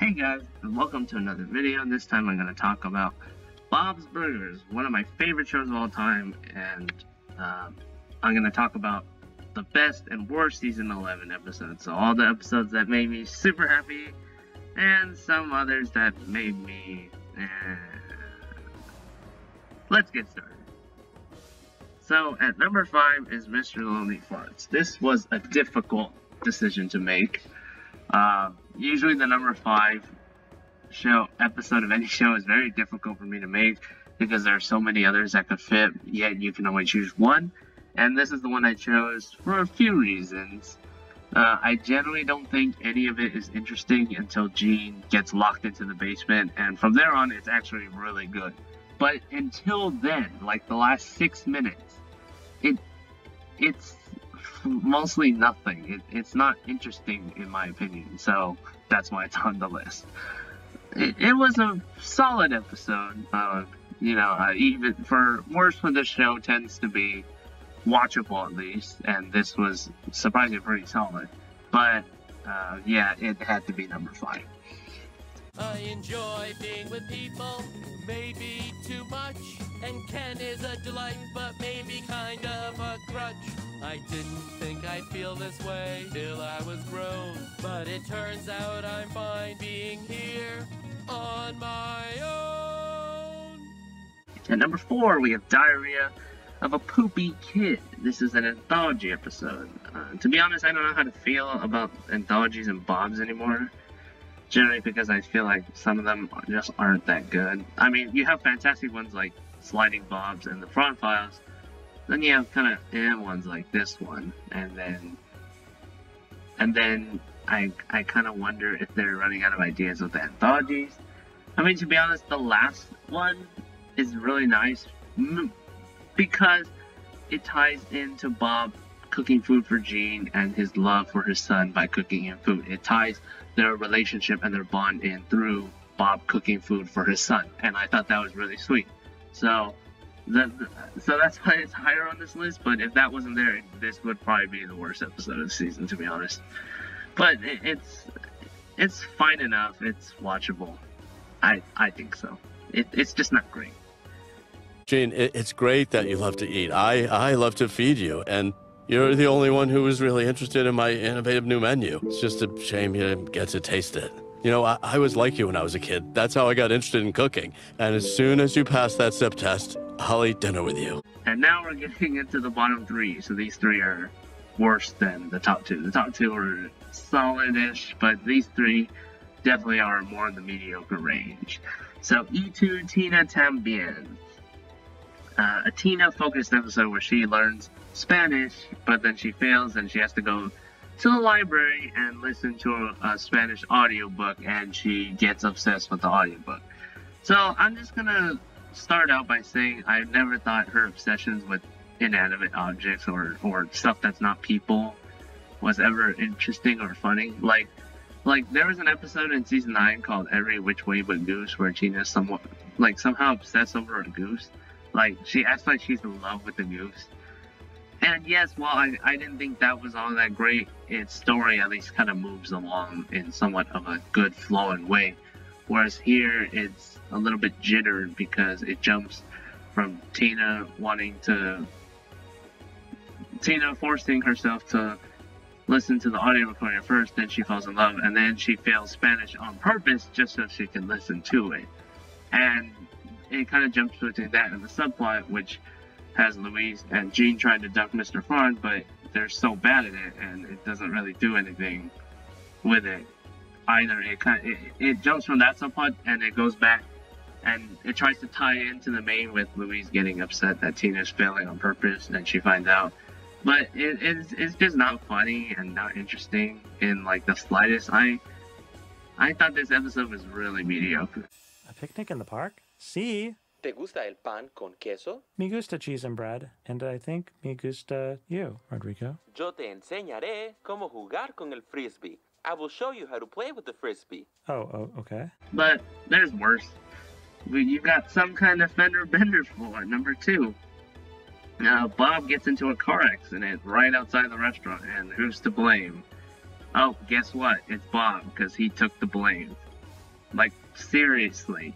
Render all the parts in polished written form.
Hey guys, and welcome to another video. This time I'm going to talk about Bob's Burgers, one of my favorite shows of all time, and I'm going to talk about the best and worst season 11 episodes. So all the episodes that made me super happy, and some others that made me Let's get started. So at number 5 is Mr. Lonely Farts. This was a difficult decision to make. Usually the number 5 episode of any show is very difficult for me to make because there are so many others that could fit, yet you can only choose one. And this is the one I chose for a few reasons. I generally don't think any of it is interesting until Gene gets locked into the basement, and from there on it's actually really good. But until then, like the last 6 minutes, it's mostly nothing. It's not interesting in my opinion, so that's why it's on the list. It was a solid episode. Even for worse, when the show tends to be watchable at least, and this was surprisingly pretty solid. But yeah, it had to be number 5. I enjoy being with people, maybe too much. And Ken is a delight, but maybe kind of a crutch. I didn't think I'd feel this way till I was grown, but it turns out I'm fine being here on my own. At number 4, we have Diarrhea of a Poopy Kid. This is an anthology episode. To be honest, I don't know how to feel about anthologies and Bob's anymore. Generally because I feel like some of them just aren't that good. I mean, you have fantastic ones like Sliding Bob's and the Front Files. Then you have kind of ones like this one, and then I kind of wonder if they're running out of ideas with the anthologies. I mean, to be honest, the last one is really nice because it ties into Bob cooking food for Gene and his love for his son by cooking him food. It ties their relationship and their bond in through Bob cooking food for his son, and I thought that was really sweet. So that's why it's higher on this list, but if that wasn't there, this would probably be the worst episode of the season, to be honest. But it's fine enough, it's watchable. I think so. It's just not great. Gene, it's great that you love to eat. I love to feed you, and you're the only one who was really interested in my innovative new menu. It's just a shame you didn't get to taste it. You know, I was like you when I was a kid. That's how I got interested in cooking. And as soon as you pass that SIP test, I'll eat dinner with you. And now we're getting into the bottom 3. So these 3 are worse than the top 2. The top 2 are solid-ish, but these 3 definitely are more in the mediocre range. So E2 Tina Tambien. A Tina-focused episode where she learns Spanish, but then she fails and she has to go to the library and listen to a Spanish audiobook, and she gets obsessed with the audiobook. So I'm just gonna start out by saying I never thought her obsessions with inanimate objects or stuff that's not people was ever interesting or funny. Like there was an episode in season 9 called Every Which Way But Goose where Tina's somehow obsessed over a goose. Like, she acts like she's in love with the goose. And yes, while I didn't think that was all that great, its story at least kind of moves along in somewhat of a good flowing way. Whereas here, it's a little bit jittered because it jumps from Tina forcing herself to listen to the audio recording at first, then she falls in love, and then she fails Spanish on purpose just so she can listen to it. And it kind of jumps between that and the subplot, which has Louise and Gene trying to duck Mr. Frond, but they're so bad at it, and it doesn't really do anything with it either. It jumps from that subplot, and it goes back, and it tries to tie into the main with Louise getting upset that Tina's failing on purpose, and she finds out. But it's just not funny and not interesting in like the slightest. I thought this episode was really mediocre. A picnic in the park? Sí. ¿Te gusta el pan con queso? Me gusta cheese and bread, and I think me gusta you, Rodrigo. Yo te enseñaré cómo jugar con el frisbee. I will show you how to play with the frisbee. Oh, okay. But there's worse. You got Some Kind of Fender Bender for number 2. Bob gets into a car accident right outside the restaurant, and who's to blame? Oh, guess what? It's Bob, because he took the blame. Like seriously.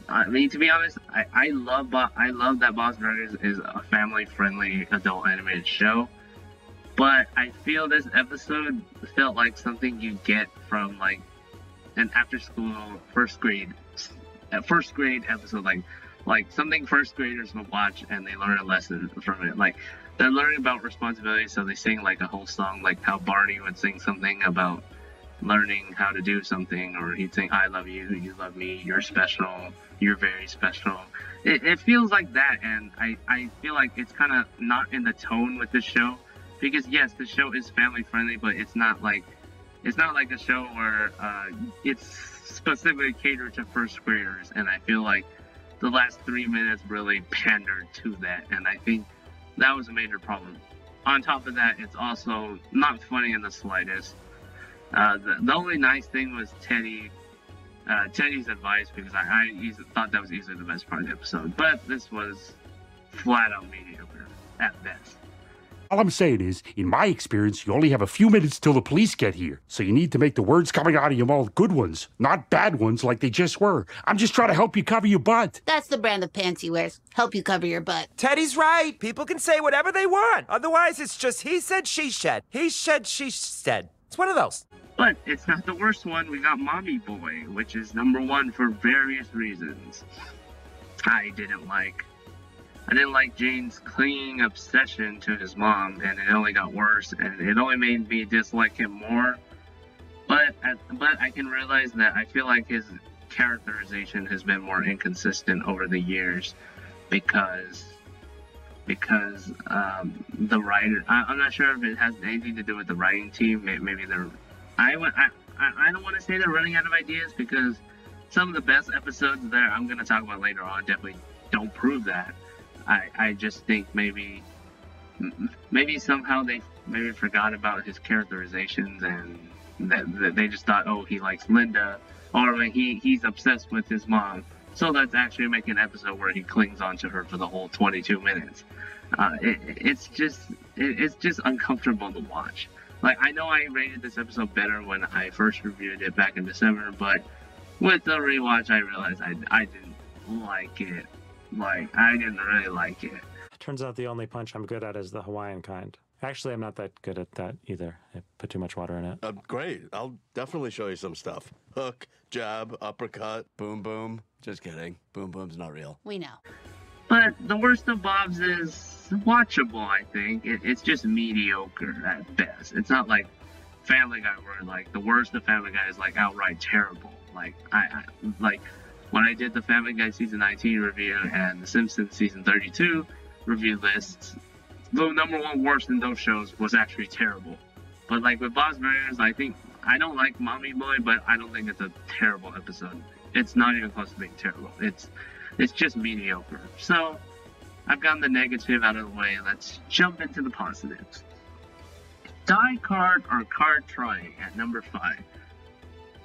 I mean, to be honest, I love that Bob's Burgers is a family-friendly adult animated show, but I feel this episode felt like something you get from like an after-school first grade episode, like something first graders would watch and they learn a lesson from it. Like they're learning about responsibility, so they sing like a whole song, like how Barney would sing something about learning how to do something, or he'd sing I love you, you love me, you're special, you're very special. It feels like that, and I feel like it's kind of not in the tone with the show, because yes, the show is family friendly, but it's not like a show where it's specifically catered to first graders, and I feel like the last 3 minutes really pandered to that, and I think that was a major problem. On top of that, it's also not funny in the slightest. The only nice thing was Teddy's advice, because I thought that was easily the best part of the episode. But this was flat out mediocre at best. All I'm saying is, in my experience, you only have a few minutes till the police get here. So you need to make the words coming out of your mouth good ones, not bad ones like they just were. I'm just trying to help you cover your butt. That's the brand of pants he wears. Help you cover your butt. Teddy's right. People can say whatever they want. Otherwise, it's just he said, she said. He said, she said. It's one of those. But it's not the worst one. We got Mommy Boy, which is number one for various reasons. I didn't like Jane's clinging obsession to his mom, and it only got worse, and it only made me dislike him more. But I can realize that I feel like his characterization has been more inconsistent over the years, because the writer. I'm not sure if it has anything to do with the writing team. Maybe they're. I don't want to say they're running out of ideas, because some of the best episodes that I'm going to talk about later on definitely don't prove that. I just think maybe somehow they maybe forgot about his characterizations, and that they just thought, oh, he likes Linda, or like he's obsessed with his mom, so let's actually make an episode where he clings onto her for the whole 22 minutes. It's just uncomfortable to watch. Like, I know I rated this episode better when I first reviewed it back in December, but with the rewatch, I realized I didn't like it. Like, I didn't really like it. Turns out the only punch I'm good at is the Hawaiian kind. Actually, I'm not that good at that either. I put too much water in it. Great. I'll definitely show you some stuff. Hook, jab, uppercut, boom, boom. Just kidding. Boom, boom's not real. We know. But the worst of Bob's is watchable, I think. It's just mediocre at best. It's not like Family Guy, where like the worst of Family Guy is like outright terrible. Like I when I did the Family Guy season 19 review and the Simpsons season 32 review lists, the number one worst in those shows was actually terrible. But like with Bob's Burgers, I don't like Mommy Boy, but I don't think it's a terrible episode. It's not even close to being terrible. It's just mediocre. So I've gotten the negative out of the way. Let's jump into the positives. Die card or card trying at number 5.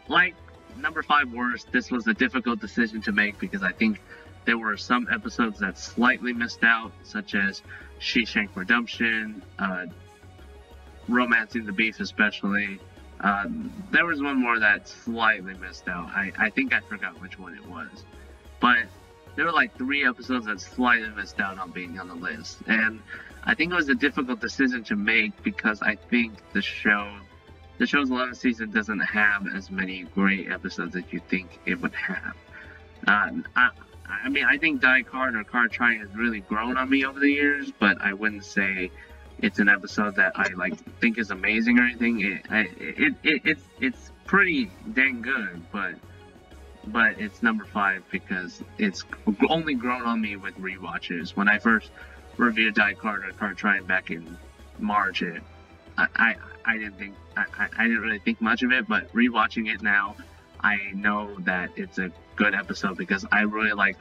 Like number 5 worst, this was a difficult decision to make, because I think there were some episodes that slightly missed out, such as She-Shank Redemption, Romancing the Beef especially. There was one more that slightly missed out. I think I forgot which one it was. But there were like 3 episodes that slightly missed out on being on the list. And I think it was a difficult decision to make, because I think the show's 11th season doesn't have as many great episodes as you think it would have. I mean, I think Die Card or Card Trying has really grown on me over the years, but I wouldn't say it's an episode that I think is amazing or anything. It's pretty dang good, but it's number 5 because it's only grown on me with rewatches. When I first reviewed Die Card or Card Trying back in March, I didn't really think much of it, but rewatching it now, I know that it's a good episode, because I really like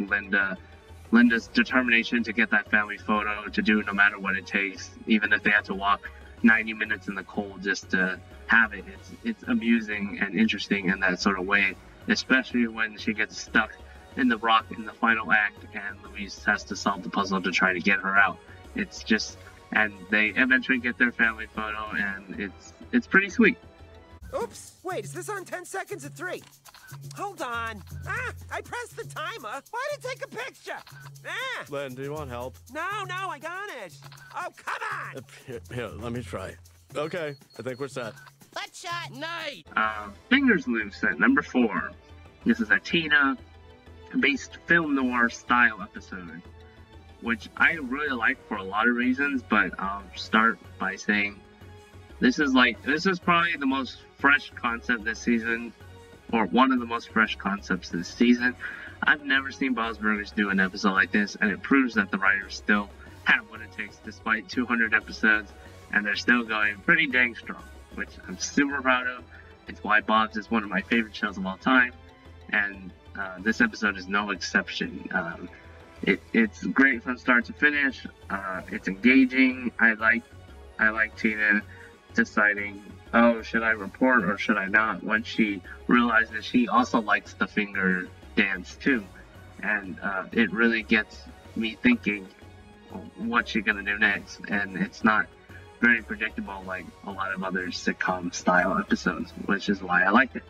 Linda's determination to get that family photo, to do no matter what it takes, even if they have to walk 90 minutes in the cold just to have it. It's amusing and interesting in that sort of way, especially when she gets stuck in the rock in the final act and Louise has to solve the puzzle to try to get her out. It's just, and they eventually get their family photo, and it's pretty sweet. Oops, wait, is this on 10 seconds or 3? Hold on. I pressed the timer. Why did it take a picture? Len, do you want help? No, I got it. Oh, come on. Here, let me try. Okay, I think we're set. Butt shot. Night. Fingers Loose at number 4. This is a Tina-based film noir style episode, which I really like for a lot of reasons, but I'll start by saying this is probably the most fresh concept this season, or one of the most fresh concepts this season. I've never seen Bob's Burgers do an episode like this, and it proves that the writers still have what it takes despite 200 episodes, and they're still going pretty dang strong, which I'm super proud of. It's why Bob's is one of my favorite shows of all time, and this episode is no exception. It's great from start to finish. It's engaging. I like Tina deciding, oh, should I report or should I not, when she realizes she also likes the finger dance too. And it really gets me thinking, what's she gonna do next? And it's not very predictable like a lot of other sitcom style episodes, which is why I liked it.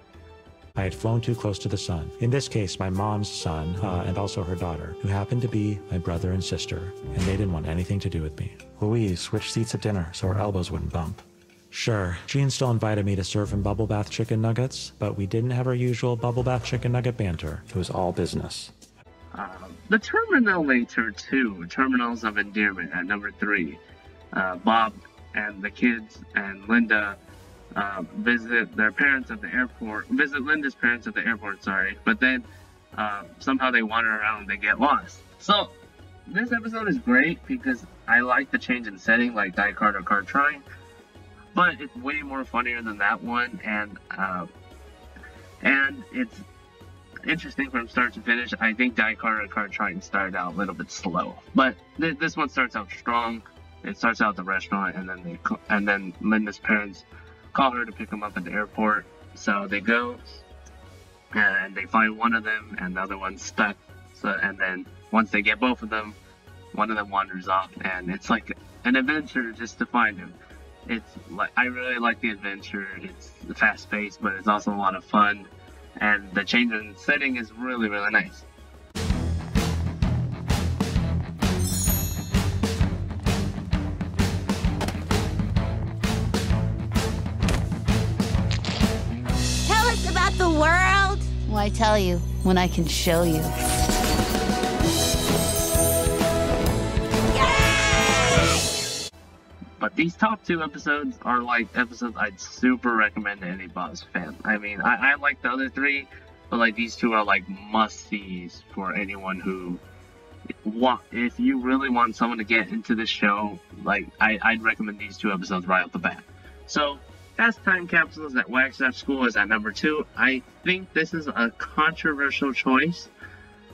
I had flown too close to the sun. In this case, my mom's son, and also her daughter, who happened to be my brother and sister, and they didn't want anything to do with me. Louise switched seats at dinner so our elbows wouldn't bump. Sure, Jean still invited me to serve him bubble bath chicken nuggets, but we didn't have our usual bubble bath chicken nugget banter. It was all business. The Terminator 2, Terminals of Endearment at number 3. Bob and the kids and Linda visit their parents at the airport, visit Linda's parents at the airport, but then somehow they wander around and they get lost. So this episode is great because I like the change in setting, like Die Card or Card Trying, but it's way more funnier than that one, and it's interesting from start to finish. I think Die Card or Card Trying started out a little bit slow, but this one starts out strong. It starts out at the restaurant, and then Linda's parents call her to pick them up at the airport. So they go, and they find one of them, and the other one's stuck. And then once they get both of them, one of them wanders off, and it's like an adventure just to find him. It's like, I really like the adventure. It's fast paced, but it's also a lot of fun, and the change in setting is really, really nice. About the world? Well, I tell you when I can show you. Yay! But these top 2 episodes are like episodes I'd super recommend to any Bob's fan. I mean, I like the other 3, but like these 2 are like must-sees for anyone who if you really want someone to get into the show, like I'd recommend these 2 episodes right off the bat. So Fast Time Capsules at Wagstaff School is at number 2. I think this is a controversial choice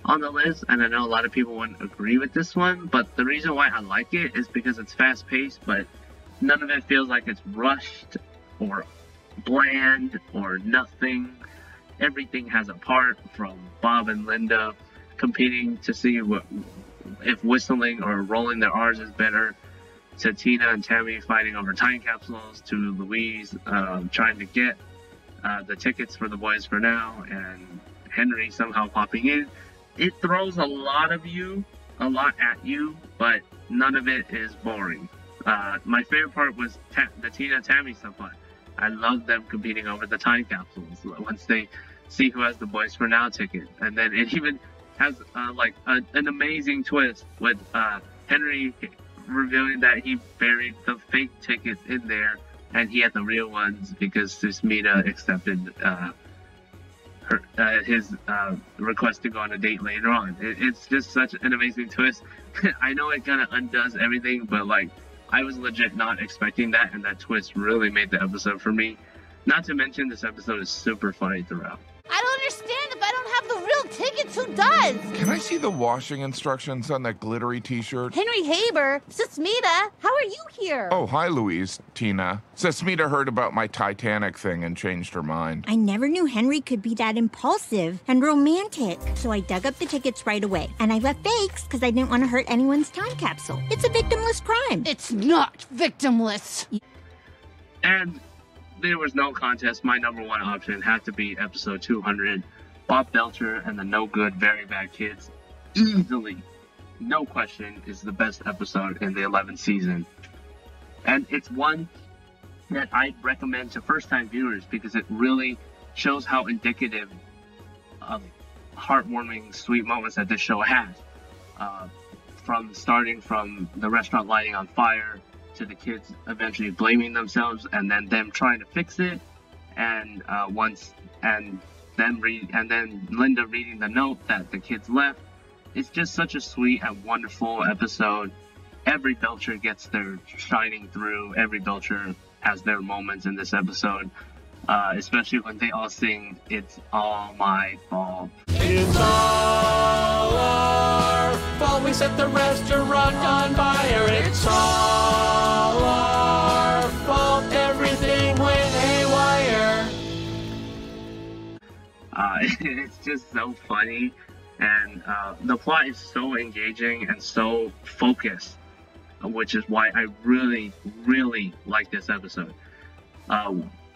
on the list, and I know a lot of people wouldn't agree with this one, but the reason why I like it is because it's fast-paced, but none of it feels like it's rushed or bland or nothing. Everything has a part, from Bob and Linda competing to see if whistling or rolling their R's is better, to Tina and Tammy fighting over time capsules, to Louise trying to get the tickets for the Boys for Now, and Henry somehow popping in. It throws a lot at you, but none of it is boring. My favorite part was the Tina Tammy subplot. I love them competing over the time capsules once they see who has the Boys for Now ticket. And then it even has an amazing twist with Henry revealing that he buried the fake tickets in there and he had the real ones because Susmita accepted his request to go on a date later on. It's just such an amazing twist. I know it kind of undoes everything, but like, I was legit not expecting that, and that twist really made the episode for me. Not to mention, this episode is super funny throughout. I don't understand. If I don't have the real tickets, who does? Can I see the washing instructions on that glittery t-shirt? Henry Haber, Susmita, how are you here? Oh, hi, Louise, Tina. Susmita heard about my Titanic thing and changed her mind. I never knew Henry could be that impulsive and romantic. So I dug up the tickets right away. And I left fakes because I didn't want to hurt anyone's time capsule. It's a victimless crime. It's not victimless. And there was no contest. My number one option had to be episode 200. Bob Belcher and the No Good, Very Bad Kids. Easily, no question, is the best episode in the 11th season. And it's one that I recommend to first-time viewers because it really shows how indicative of heartwarming, sweet moments that this show has. Starting from the restaurant lighting on fire to the kids eventually blaming themselves and then them trying to fix it, and then Linda reading the note that the kids left. It's just such a sweet and wonderful episode. Every Belcher gets their shining through. Every Belcher has their moments in this episode, especially when they all sing "It's All My Fault." It's all our fault. We set the restaurant on fire. It's all our fault. Everything went haywire. It's just so funny, and the plot is so engaging and so focused, which is why I really, really like this episode.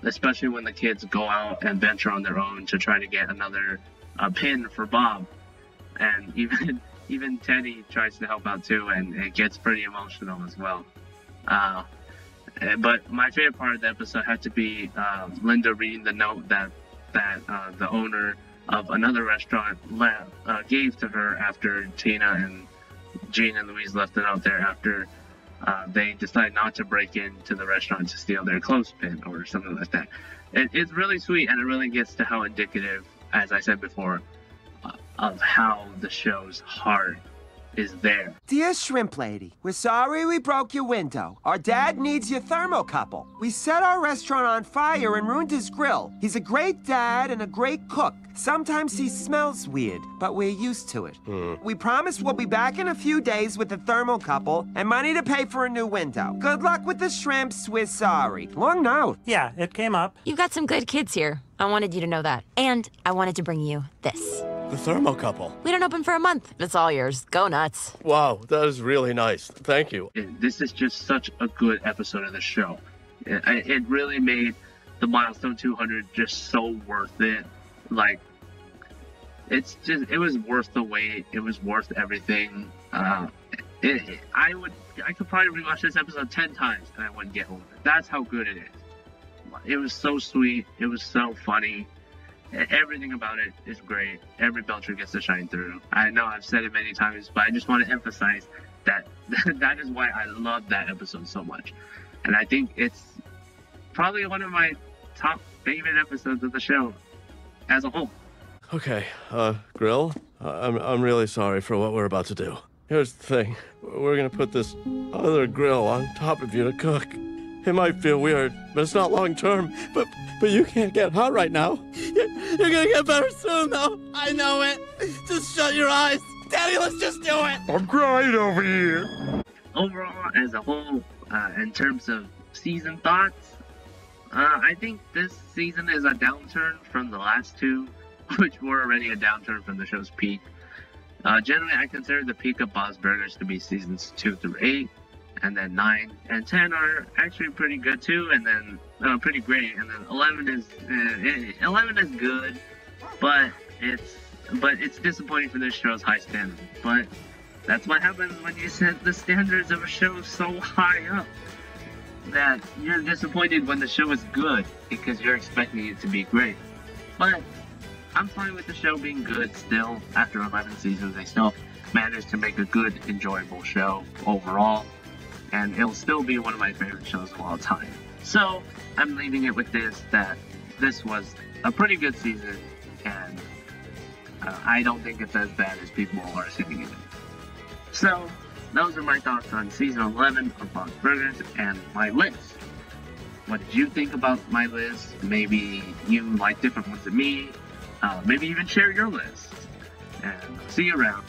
Especially when the kids go out and venture on their own to try to get another pin for Bob, and even Teddy tries to help out too, and it gets pretty emotional as well. But my favorite part of the episode had to be Linda reading the note that the owner of another restaurant gave to her after Tina and Gene and Louise left it out there after they decided not to break into the restaurant to steal their clothespin or something like that. It's really sweet, and it really gets to how indicative, as I said before, of how the show's heart is there. Dear Shrimp Lady, we're sorry we broke your window. Our dad needs your thermocouple. We set our restaurant on fire and ruined his grill. He's a great dad and a great cook. Sometimes he smells weird, but we're used to it. We promise we'll be back in a few days with a thermocouple and money to pay for a new window. Good luck with the shrimps, we're sorry. Long note. Yeah, it came up. You've got some good kids here. I wanted you to know that. And I wanted to bring you this. The thermocouple. We don't open for a month. It's all yours. Go nuts. Wow, that is really nice. Thank you. This is just such a good episode of the show. It really made the Milestone 200 just so worth it. Like, it was worth the wait. It was worth everything. I could probably rewatch this episode 10 times and I wouldn't get over it. That's how good it is. It was so sweet. It was so funny. Everything about it is great. Every Belcher gets to shine through. I know I've said it many times, but I just want to emphasize that that is why I love that episode so much. And I think it's probably one of my top favorite episodes of the show as a whole. Okay, Grill, I'm really sorry for what we're about to do. Here's the thing. We're gonna put this other grill on top of you to cook. It might feel weird, but it's not long term. But you can't get hot right now. You're gonna get better soon, though. I know it. Just shut your eyes. Daddy, let's just do it. I'm crying over here. Overall, as a whole, in terms of season thoughts, I think this season is a downturn from the last two, which were already a downturn from the show's peak. Generally, I consider the peak of Bob's Burgers to be seasons 2 through 8. And then 9 and 10 are actually pretty good too, and then pretty great. And then 11 is good, but it's disappointing for this show's high standards. But that's what happens when you set the standards of a show so high up that you're disappointed when the show is good because you're expecting it to be great. But I'm fine with the show being good still. After 11 seasons, they still managed to make a good, enjoyable show overall. And it'll still be one of my favorite shows of all time. So, I'm leaving it with this, that this was a pretty good season, and I don't think it's as bad as people are saying it is. So, those are my thoughts on season 11 of Bob's Burgers and my list. What did you think about my list? Maybe you like different ones than me. Maybe even share your list. And see you around.